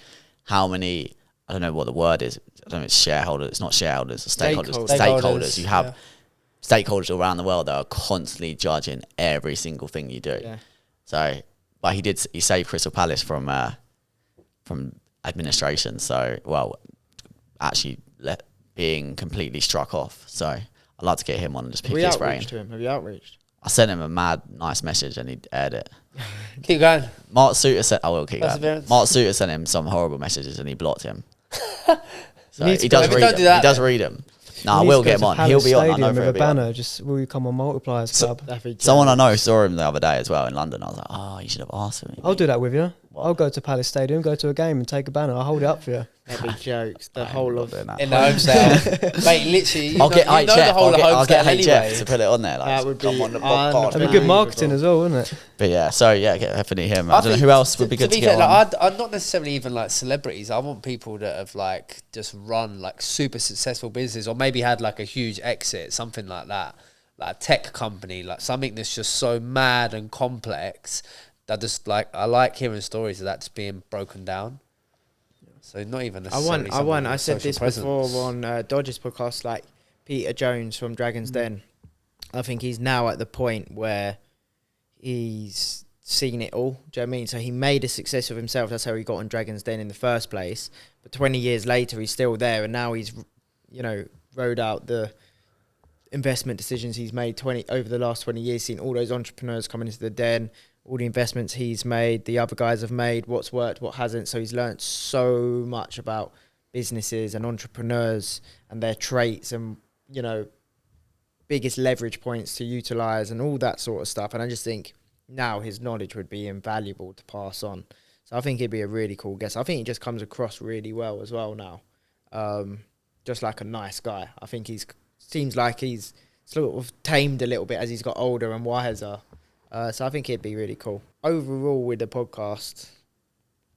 how many, I don't know what the word is, I don't know if it's shareholders, it's not shareholders, it's stakeholders. You have stakeholders around the world that are constantly judging every single thing you do. Yeah. So, but he saved Crystal Palace from administration. So, well, actually being completely struck off. So I'd like to get him on and just pick we his brain. outreached to him. Have you outreached? I sent him a mad nice message and he aired it. Keep going. Mark Suter sent. I will keep going. Perseverance. Mark Suter sent him some horrible messages and he blocked him. So You need to he does go- read don't them. do that He does then. read them. No, You I need will to go get him to on. Palace He'll be on. I Stadium know with he'll a be on. banner. Just will you come on Multipliers Club? Someone I know saw him the other day as well in London. I was like, oh, you should have asked me. I'll do that with you. I'll go to Palace Stadium, go to a game and take a banner. I'll hold it up for you. That'd be jokes. The I ain't whole not of doing that. In the home sale. Mate, literally, you I'll know, get you know the whole of home I'll get sale HF anyway. to put it on there. Like, That would come be on the podcast. That'd be good marketing as well, wouldn't it? But yeah, so yeah, definitely him. I don't know think who else would be good to get fair, on. like, I'm not necessarily even like celebrities. I want people that have like just run like super successful businesses or maybe had like a huge exit, something like that, like a tech company, like something that's just so mad and complex that just like I like hearing stories of that just being broken down. So not even necessarily. I said this before on Dodgers podcast, like Peter Jones from Dragon's Den. I think he's now at the point where he's seen it all. Do you know what I mean? So he made a success of himself. That's how he got on Dragon's Den in the first place. But 20 years later, he's still there. And now he's, rode out the investment decisions he's made over the last 20 years, seen all those entrepreneurs coming into the den, all the investments he's made, the other guys have made, what's worked, what hasn't. So he's learnt so much about businesses and entrepreneurs and their traits and, biggest leverage points to utilize and all that sort of stuff. And I just think now his knowledge would be invaluable to pass on. So I think he'd be a really cool guest. I think he just comes across really well as well now. Just like a nice guy. I think seems like he's sort of tamed a little bit as he's got older and wiser. So I think it'd be really cool. Overall with the podcast,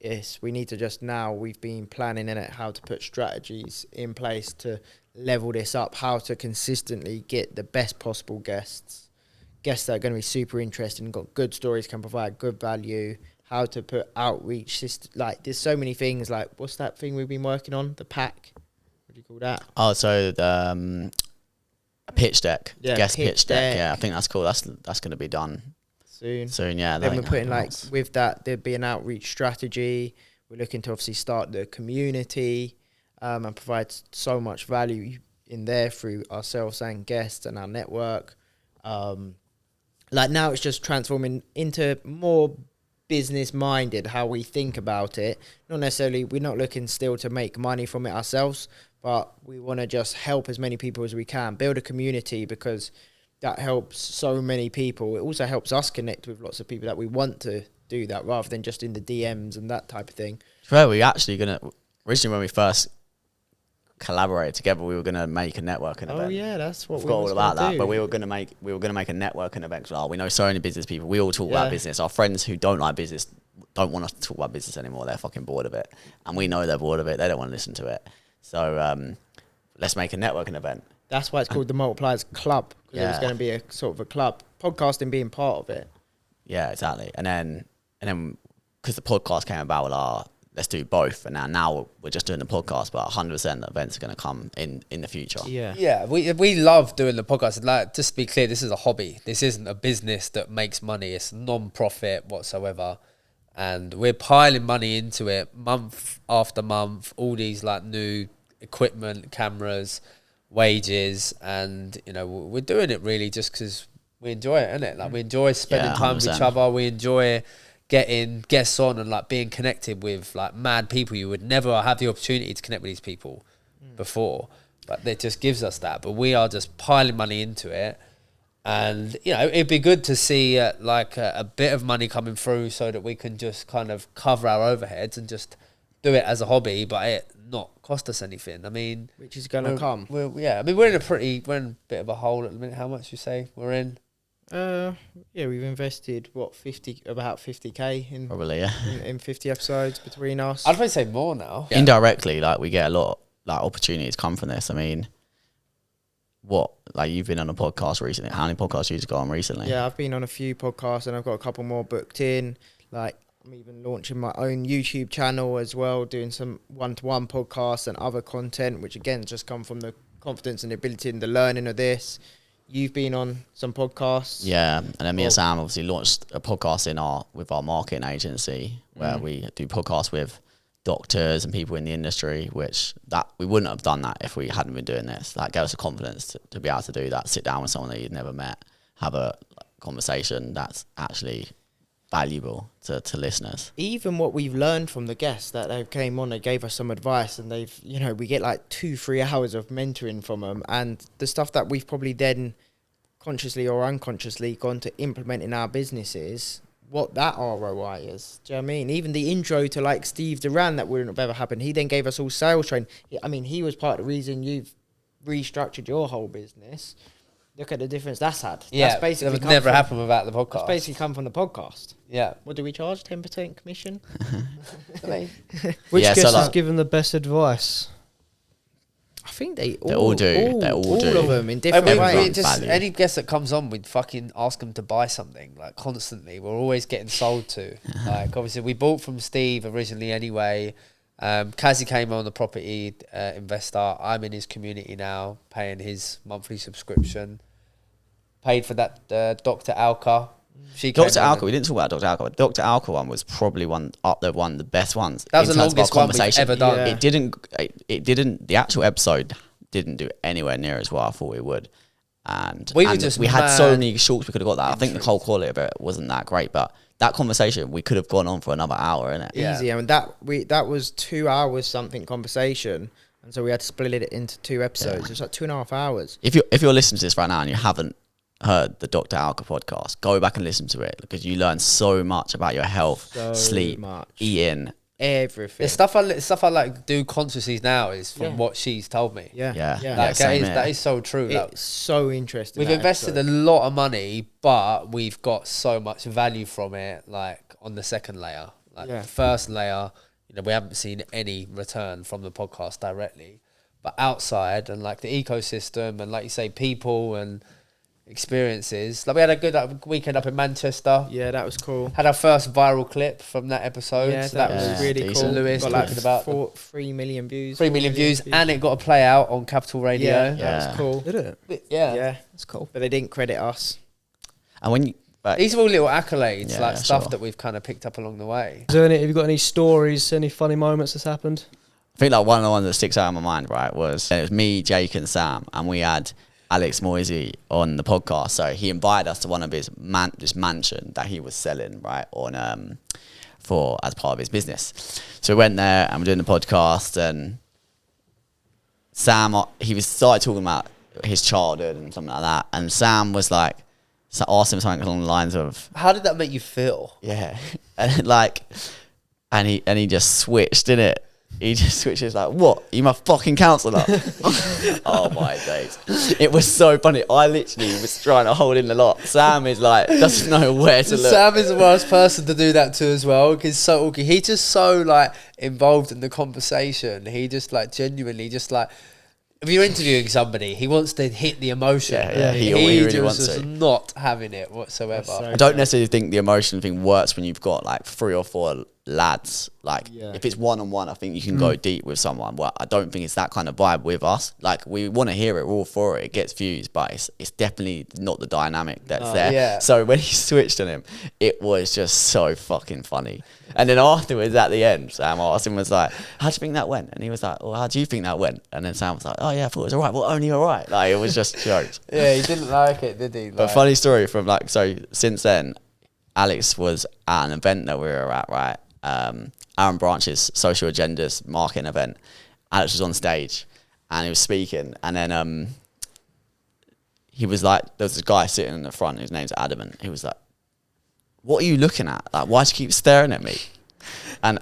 yes, we need to we've been planning in it how to put strategies in place to level this up, how to consistently get the best possible guests that are going to be super interesting, got good stories, can provide good value, how to put outreach system. Like there's so many things, like what's that thing we've been working on? The pack? What do you call that? Oh, so the a pitch deck, guest pitch deck. Yeah, I think that's cool. That's going to be done soon. Yeah. Then we're putting with that, there'd be an outreach strategy. We're looking to obviously start the community and provide so much value in there through ourselves and guests and our network. Like now it's just transforming into more business minded, how we think about it. Not necessarily, we're not looking still to make money from it ourselves, but we want to just help as many people as we can, build a community, because that helps so many people. It also helps us connect with lots of people that we want to do that, rather than just in the DMs and that type of thing. Well, we actually originally when we first collaborated together, we were going to make a networking event. Oh yeah, that's what we we forgot all about that. do. But we were going to make a networking event. Well, we know so many business people. We all talk about business. Our friends who don't like business don't want us to talk about business anymore. They're fucking bored of it, and we know they're bored of it. They don't want to listen to it. So let's make a networking event. That's why it's called the Multipliers Club, because it was going to be a sort of a club. Podcasting being part of it. Yeah, exactly. And then because the podcast came about, let's do both. And now we're just doing the podcast, but 100% the events are going to come in the future. Yeah, we love doing the podcast. Like, just to be clear, this is a hobby. This isn't a business that makes money. It's non-profit whatsoever. And we're piling money into it month after month, all these like new equipment, cameras, wages, and we're doing it really just because we enjoy it, innit? Like we enjoy spending time with each other. We enjoy getting guests on and like being connected with like mad people. You would never have the opportunity to connect with these people before, but it just gives us that. But we are just piling money into it, and it'd be good to see like a bit of money coming through so that we can just kind of cover our overheads and just do it as a hobby, but it not cost us anything. I mean, which is going to come. I mean, we're in a bit of a hole at the minute. How much you say we're in? We've invested about 50k in probably in 50 episodes between us. I'd probably say more now. Yeah. Indirectly, like we get a lot like opportunities come from this. I mean, you've been on a podcast recently. How many podcasts you go on recently? Yeah, I've been on a few podcasts and I've got a couple more booked in. Like I'm even launching my own YouTube channel as well, doing some one-to-one podcasts and other content, which again just come from the confidence and the ability and the learning of this. You've been on some podcasts. Yeah, and then me and Sam obviously launched a podcast with our marketing agency where we do podcasts with doctors and people in the industry, which that we wouldn't have done that if we hadn't been doing this. That gave us the confidence to be able to do that, sit down with someone that you'd never met, have a conversation that's actually valuable to listeners. Even what we've learned from the guests that they came on, they gave us some advice, and they've, you know, we get like 2-3 hours of mentoring from them, and the stuff that we've probably then consciously or unconsciously gone to implement in our businesses, what that ROI is. Do you know what I mean? Even the intro to like Steve Duran, that wouldn't have ever happened. He then gave us all sales training. I mean, he was part of the reason you've restructured your whole business. Look at the difference that's had. Yeah, that's basically that would never happen without the podcast. That's basically come from the podcast. Yeah. What do we charge? 10% commission? Which Yeah, guest so has like- given the best advice? I think they all do. They all do. of them in different we- ways. Value. Any guest that comes on, we'd fucking ask them to buy something, like constantly. We're always getting sold to. Like, obviously, we bought from Steve originally anyway. Kazi came on, the property investor. I'm in his community now, paying his monthly subscription. Paid for that Dr. Alka. Dr. Alka, we didn't talk about Dr. Alka, but Dr. Alka one was probably one of the best ones. That was in the terms of our longest one we've conversation. ever done. Yeah. It didn't, the actual episode didn't do anywhere near as well I thought it would. And We were just we had so mad many shorts we could have got that. I think the whole quality of it wasn't that great, but that conversation, we could have gone on for another hour, innit? Yeah. Easy. I mean, that was 2 hours something conversation, and so we had to split it into 2 episodes. It was like 2.5 hours. If you're listening to this right now and you haven't heard the Dr. Alka podcast, go back and listen to it, because you learn so much about your health, So sleep, much. eating. Everything. The stuff I like do consciously now is from what she's told me. Yeah. Yeah. Yeah. Like, same that here. is so true. Like, It's so interesting. we've that invested episode. a lot of money, but we've got so much value from it. Like on the second layer, like Yeah. the first layer, you know, we haven't seen any return from the podcast directly, but outside and like the ecosystem and, like you say, people and experiences. Like, we had a good weekend up in Manchester. Yeah, that was cool. Had our first viral clip from that episode. Yeah, so that that was was really decent. cool. Lewis Got like talking about 3 million views. 3 million views, and it got a play out on Capital Radio. yeah, that Yeah. was cool. Did it? Yeah. Yeah, That's cool. but they didn't credit us. And when you, but These are all little accolades, Yeah, like stuff sure. that we've kind of picked up along the way. Have you got any stories, any funny moments that's happened? I think like one of the ones that sticks out in my mind, right, was it was me, Jake, and Sam, and we had Alex Moisey on the podcast. So he invited us to one of his this mansion that he was selling, right, on for as part of his business. So we went there and we're doing the podcast, and Sam, he started talking about his childhood and something like that, and Sam was like, so asked him something along the lines of, How did that make you feel? yeah, and like, and he just switched, didn't it? He just switches like, what? You my fucking counsellor? Oh my days! It was so funny. I literally was trying to hold in the lot. Sam is like, doesn't know where to look. Sam is the worst person to do that to as well, because so awkward. He's just so like involved in the conversation. He just like genuinely just like, if you're interviewing somebody, he wants to hit the emotion. Yeah, he really just wants is to. not having it whatsoever. That's so I don't necessarily think the emotion thing works when you've got like 3 or 4 lads. Like Yeah. if it's one-on-one, I think you can go deep with someone. Well, I don't think it's that kind of vibe with us. Like we want to hear it, we're all for it. It gets views, but it's definitely not the dynamic that's there. Yeah. So when he switched on him, it was just so fucking funny. And then afterwards, at the end, Sam asked him, was like, "How do you think that went?" And he was like, "Well, how do you think that went?" And then Sam was like, "Oh yeah, I thought it was alright." Well, only alright. Like it was just jokes. Yeah, he didn't like it, did he? But funny story from like, so since then, Alex was at an event that we were at, right? Aaron Branch's social agendas marketing event. Alex was on stage and he was speaking, and then he was like, there was this guy sitting in the front, his name's Adam, and he was like, "What are you looking at? Like, why do you keep staring at me?" And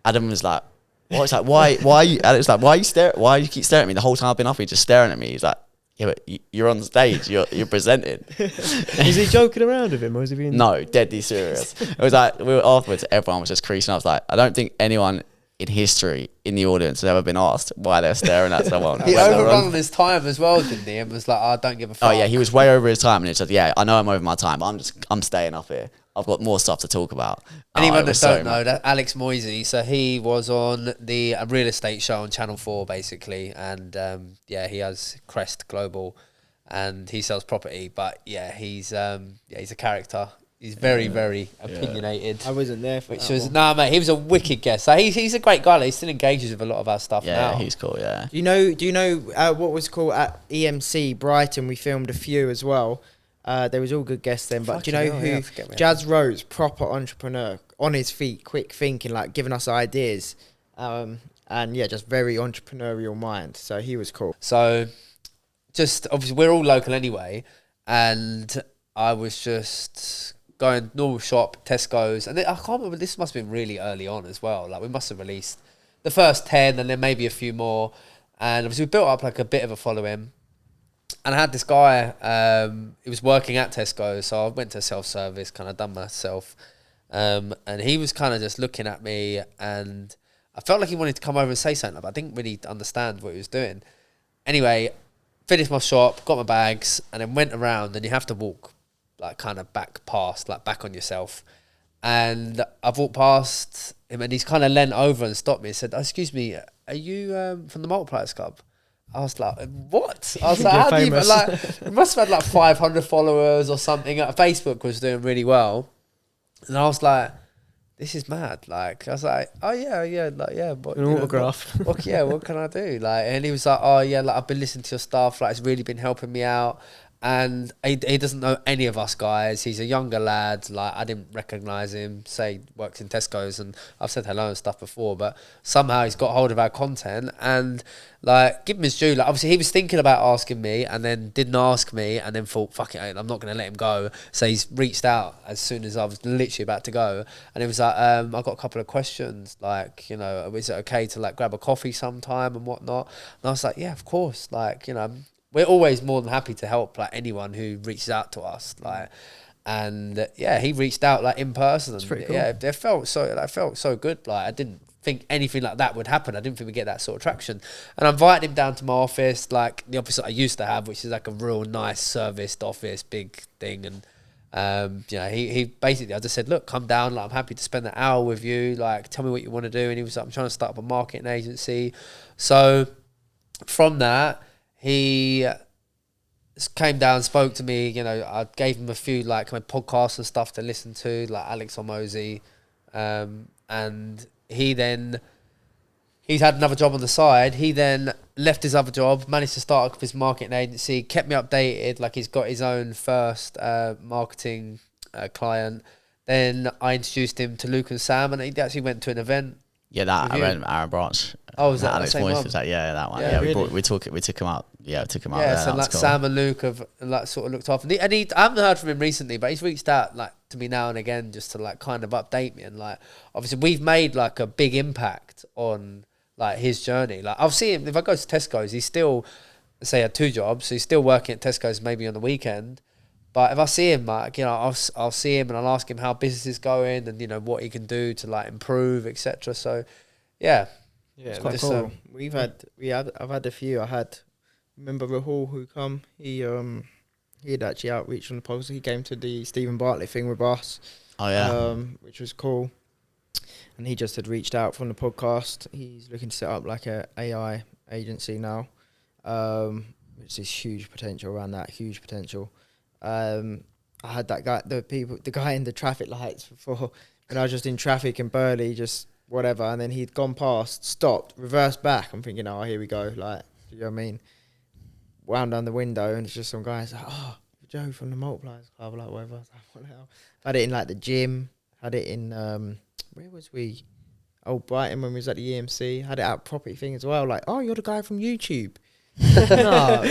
Adam was like, "Well, it's like, why are you?" Alex was like, "Why do you keep staring at me? The whole time I've been up here just staring at me." He's like, "Yeah, but you're on stage, you're presenting." Is he joking around with him, or is he being... No, deadly serious. It was like, afterwards, everyone was just creasing. I was like, I don't think anyone in history in the audience has ever been asked why they're staring at someone. He when they're overrun on- his time as well, didn't he? And was like, "I don't give a fuck." Oh yeah, he was way over his time, and he said, "Yeah, I know I'm over my time, but I'm staying up here. I've got more stuff to talk about." Anyone it that was so don't know, that Alex Moisey, so he was on the real estate show on Channel 4 basically, and yeah, he has Crest Global, and he sells property. But yeah, he's a character. He's very, very opinionated. I wasn't there for Which that was one. nah, mate. He was a wicked guest. Like, he's a great guy. Like, he still engages with a lot of our stuff Yeah, now. he's cool. Yeah. Do you know what was called at EMC Brighton? We filmed a few as well. There was all good guests then, but do you know Fucking hell, yeah, who? forget me. Jazz Rose, proper entrepreneur, on his feet, quick thinking, like giving us ideas, and yeah, just very entrepreneurial mind. So he was cool. So, just obviously we're all local anyway, and I was just going normal shop, Tesco's, and I can't remember. This must have been really early on as well. Like we must have released the first 10, and then maybe a few more, and obviously we built up like a bit of a following. And I had this guy, he was working at Tesco, so I went to self-service, kind of done myself. And he was kind of just looking at me, and I felt like he wanted to come over and say something, but I didn't really understand what he was doing. Anyway, finished my shop, got my bags, and then went around, and you have to walk, like, kind of back on yourself. And I've walked past him, and he's kind of leant over and stopped me and said, "Oh, excuse me, are you from the Multipliers Club?" I was like, what? I was like, how do you, like, it must have had like 500 followers or something. Facebook was doing really well. And I was like, this is mad. Like, I was like, oh yeah, like, yeah. But, An autograph. What can I do? Like, and he was like, oh yeah, like, I've been listening to your stuff. Like, it's really been helping me out. And he doesn't know any of us guys. He's a younger lad. Like, I didn't recognise him. Say, works in Tesco's, and I've said hello and stuff before. But somehow he's got hold of our content, and like, give him his due. Like, obviously he was thinking about asking me, and then didn't ask me, and then thought, fuck it, I'm not going to let him go. So he's reached out as soon as I was literally about to go, and he was like, I've got a couple of questions. Like, you know, is it okay to like grab a coffee sometime and whatnot? And I was like, yeah, of course. Like, you know, we're always more than happy to help like anyone who reaches out to us. Like, and yeah, he reached out like in person. That's pretty cool. Yeah, it felt so good. Like, I didn't think anything like that would happen. I didn't think we'd get that sort of traction. And I invited him down to my office, like the office that I used to have, which is like a real nice serviced office, big thing. And you know, he basically, I just said, look, come down. Like, I'm happy to spend an hour with you. Like, tell me what you want to do. And he was like, I'm trying to start up a marketing agency. So from that, he came down, spoke to me. You know, I gave him a few like my podcasts and stuff to listen to, like Alex Hormozy, and he's had another job on the side. He then left his other job, managed to start up his marketing agency, kept me updated. Like, he's got his own first marketing client. Then I introduced him to Luke and Sam, and he actually went to an event. Yeah, that With you? Aaron Branch. Oh, was that Alex the same Moyes one? was that? Yeah, that one. Yeah, Yeah, really? we took him out. Yeah, we took him out. Yeah, there. so That was like cool. Sam and Luke have like sort of looked after me. And I haven't heard from him recently, but he's reached out like to me now and again just to like kind of update me. And like, obviously we've made like a big impact on like his journey. Like, I'll see him if I go to Tesco's. He's still, say, had 2 jobs, so he's still working at Tesco's maybe on the weekend. But if I see him, like, you know, I'll see him and I'll ask him how business is going and, you know, what he can do to like improve, etc. So yeah. Yeah, It's that's quite cool. I've had a few. Remember Rahul who come? He had actually outreach on the post. He came to the Stephen Bartlett thing with us. Oh yeah. Which was cool. And he just had reached out from the podcast. He's looking to set up like a AI agency now. Which is huge potential around that. Huge potential. I had that guy, the guy in the traffic lights before when I was just in traffic in Burley, just whatever, and then he'd gone past, stopped, reversed back. I'm thinking, oh, here we go. Like, do you know what I mean? Wound down the window, and it's just some guys like, oh, Joe from the Multipliers Club, like whatever. I was like, what the hell? Had it in like the gym. Had it in where was we? Oh, Brighton when we was at the EMC. Had it out property thing as well. Like, oh, you're the guy from YouTube. No,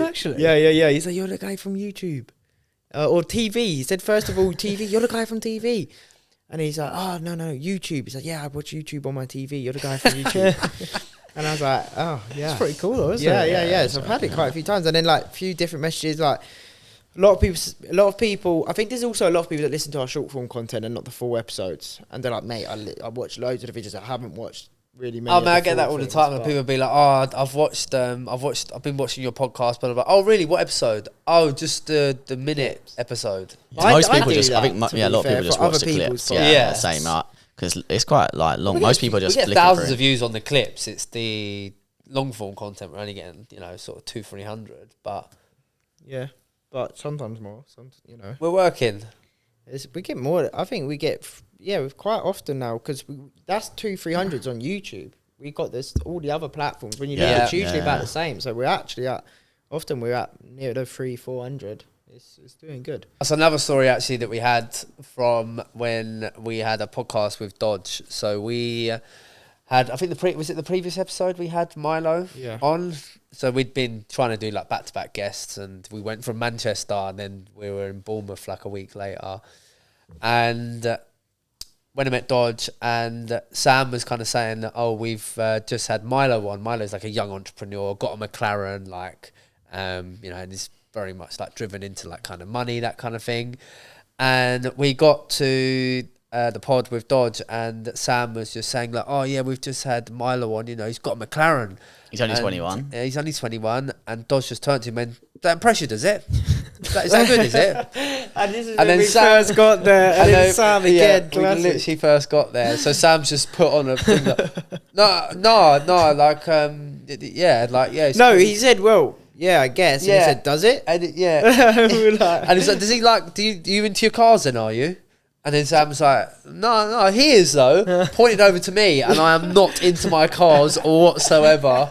actually. Yeah. He's like, you're the guy from YouTube, or TV. He said first of all TV. You're the guy from TV. And he's like, oh, no, YouTube. He's like, yeah, I watch YouTube on my TV. You're the guy from YouTube. And I was like, oh, yeah. It's pretty cool though, isn't Yeah, it? yeah. So I've had it quite a few times. And then like a few different messages. Like a lot of people, I think there's also a lot of people that listen to our short form content and not the full episodes. And they're like, mate, I watch loads of the videos. I haven't watched really many. Oh man, I get that all the time. And but people be like, "Oh, I've been watching your podcast." But I'm like, "Oh, really? What episode? Oh, just the minute episode." Most I people do just, I that, think, to yeah, a be lot of fair, people just for watch other the people's clips. podcasts. Yeah, Yeah. same up because it's quite like long. Most people just we get flick thousands it of through. views on the clips. It's the long form content we're only getting, you know, sort of 200-300. But yeah, but sometimes more. We're we're working. We get more. I think we get quite often now because that's 200-300s on YouTube. We got this all the other platforms. When you look, it's usually about the same. So we're actually at near the 300-400. It's doing good. That's another story actually that we had from when we had a podcast with Dodge. So we had, I think was it the previous episode we had Milo on? So we'd been trying to do like back-to-back guests, and we went from Manchester, and then we were in Bournemouth like a week later. And when I met Dodge, and Sam was kind of saying, "Oh, we've just had Milo on. Milo's like a young entrepreneur, got a McLaren, like, and he's very much like driven into like kind of money, that kind of thing." And we got to the pod with Dodge, and Sam was just saying like, "Oh yeah, we've just had Milo on. He's got a McLaren. He's only 21. He's only 21." And Dodge just turned to him and, "That pressure, does it? Is that good, is it?" And this is and when we first got there, and then Sam again. We literally first got there, so Sam's just put on a thing like, no, like No, he said, "Well, yeah, I guess." And he said, "Does it?" And and he's like, "Does he like? Do you into your cars then? Are you?" And then Sam's like, no, he is though. Pointed over to me, and I am not into my cars or whatsoever.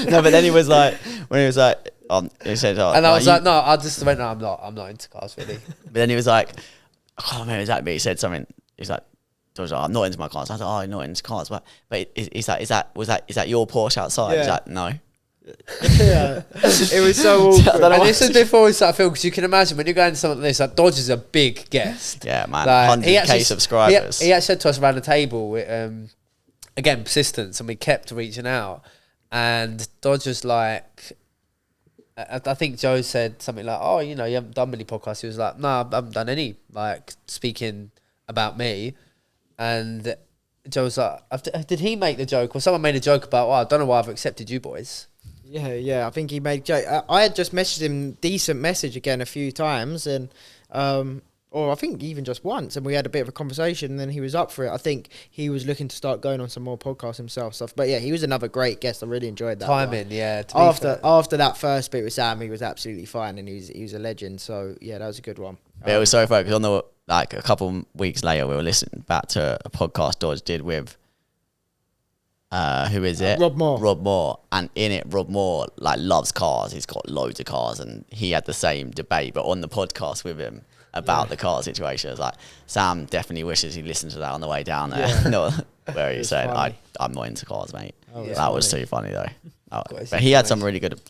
No, but then he was like, he said, and I was like, no, I just went, no, I'm not into cars really. But then he was like, I can't remember exactly. He said something. He's like, "I'm not into my cars." I was like, "Oh, you're not into cars." But is that your Porsche outside? He's like, "No." Yeah, it was so awkward. And this is before we started filming, because you can imagine when you're going to something like this, like Dodge is a big guest. Yeah, man, like, 100k subscribers. He actually said to us around the table, again, persistence, and we kept reaching out. And Dodge was like, I think Joe said something like, "Oh, you haven't done many podcasts." He was like, "No, I haven't done any, like, speaking about me." And Joe was like, did he make the joke? Or someone made a joke about, "I don't know why I've accepted you boys." Yeah. I think he made a joke. I had just messaged him decent message again a few times, and or I think even just once, and we had a bit of a conversation, and then he was up for it. I think he was looking to start going on some more podcasts himself stuff. But yeah, he was another great guest. I really enjoyed that. Timing, yeah. After that first bit with Sam, he was absolutely fine, and he was a legend. So yeah, that was a good one. But it was so funny because a couple weeks later, we were listening back to a podcast Dodge did with who is it? Rob Moore. And in it, Rob Moore loves cars. He's got loads of cars, and he had the same debate, but on the podcast with him about the car situation. It was like, Sam definitely wishes he listened to that on the way down there. Not where he said, "I'm not into cars, mate." That was too funny though. But he had some really good,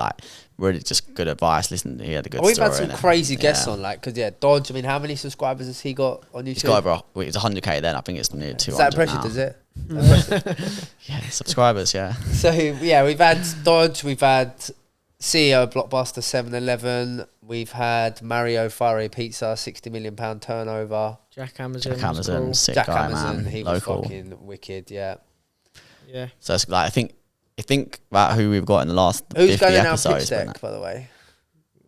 really just good advice. Listen, he had a good story. We've had some crazy guests on, because Dodge. I mean, how many subscribers has he got on YouTube? He's got over. It's 100k then. I think it's near 200. Is that impressive? Does it? Yeah, subscribers. Yeah. So yeah, we've had Dodge. We've had CEO of Blockbuster 7-Eleven. We've had Mario Fiery Pizza, £60 million turnover. Jack Amazon, cool. Sick Jack guy, Amazon, man. he Local. was fucking wicked. Yeah. So it's like I think about who we've got in the last Who's 50 going in our episodes. pitch deck, by the way?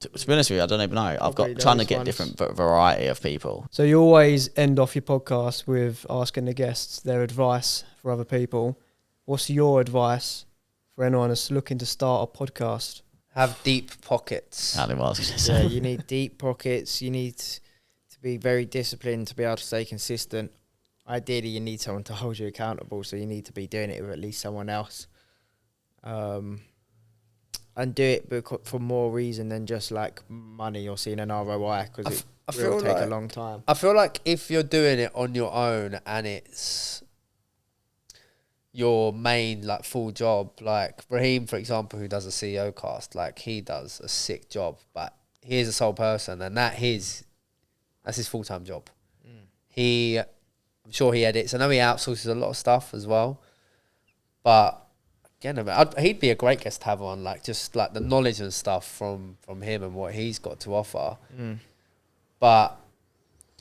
To be honest with you, I don't even know. I've got trying to get different variety of people. So you always end off your podcast with asking the guests their advice for other people. What's your advice for anyone that's looking to start a podcast? Have deep pockets. How was I gonna Yeah, say? you need deep pockets. You need to be very disciplined to be able to stay consistent. Ideally, you need someone to hold you accountable, so you need to be doing it with at least someone else. And do it for more reason than just like money or seeing an ROI, because it will take a long time. I feel like if you're doing it on your own and it's your main full job, like Raheem, for example, who does a CEO cast, he does a sick job, but he is a sole person, and that's his full-time job. I'm sure he edits. I know he outsources a lot of stuff as well, but again, he'd be a great guest to have on, the knowledge and stuff from him and what he's got to offer. But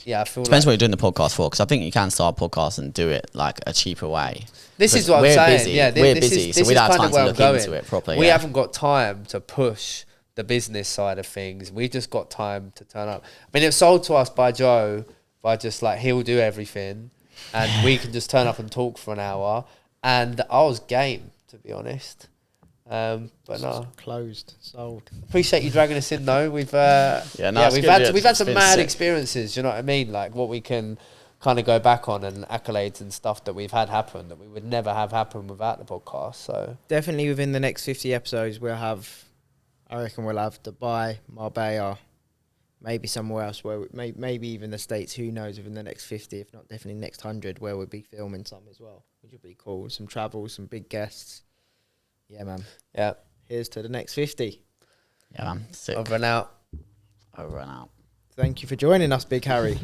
yeah, I feel depends what you're doing the podcast for, because I think you can start a podcast and do it a cheaper way. This is what I'm saying. Busy. Yeah, we're busy, so we don't have time to look into it properly. We haven't got time to push the business side of things. We've just got time to turn up. I mean, it was sold to us by Joe by just he'll do everything, and we can just turn up and talk for an hour. And I was game, to be honest. But no, Closed, sold. appreciate you dragging us in though. We've it's we've good, had it's some been mad sick. experiences. You know what I mean? Like what we can kind of go back on and accolades and stuff that we've had happen that we would never have happen without the podcast. So Definitely within the next 50 episodes, I reckon we'll have Dubai, Marbella, maybe somewhere else where maybe even the States. Who knows? Within the next 50, if not definitely next 100, where we'll be filming some as well, which would be cool. Some travel, some big guests. Yeah, man. yeah, Here's to the next 50. Yeah, man. Sick. over and out. Over and out. Thank you for joining us, Big Harry.